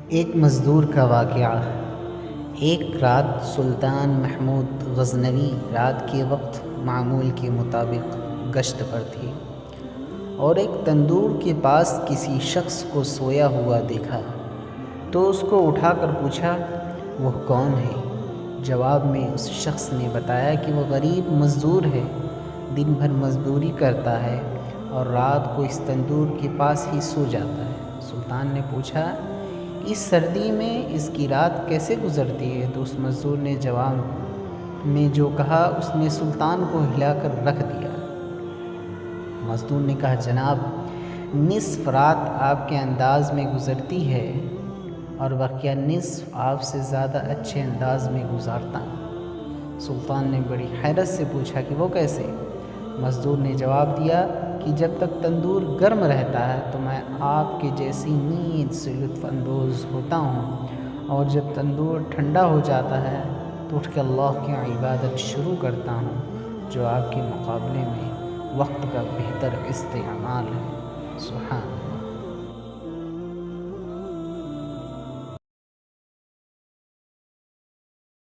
ایک مزدور کا واقعہ۔ ایک رات سلطان محمود غزنوی رات کے وقت معمول کے مطابق گشت پر تھی اور ایک تندور کے پاس کسی شخص کو سویا ہوا دیکھا تو اس کو اٹھا کر پوچھا وہ کون ہے۔ جواب میں اس شخص نے بتایا کہ وہ غریب مزدور ہے، دن بھر مزدوری کرتا ہے اور رات کو اس تندور کے پاس ہی سو جاتا ہے۔ سلطان نے پوچھا اس سردی میں اس کی رات کیسے گزرتی ہے؟ تو اس مزدور نے جواب میں جو کہا اس نے سلطان کو ہلا کر رکھ دیا۔ مزدور نے کہا جناب، نصف رات آپ کے انداز میں گزرتی ہے اور بقیہ نصف آپ سے زیادہ اچھے انداز میں گزارتا ہوں۔ سلطان نے بڑی حیرت سے پوچھا کہ وہ کیسے؟ مزدور نے جواب دیا کہ جب تک تندور گرم رہتا ہے تو میں آپ کے جیسی نیند سے لطف اندوز ہوتا ہوں، اور جب تندور ٹھنڈا ہو جاتا ہے تو اٹھ کے اللہ کی عبادت شروع کرتا ہوں، جو آپ کے مقابلے میں وقت کا بہتر استعمال ہے۔ سبحان اللہ۔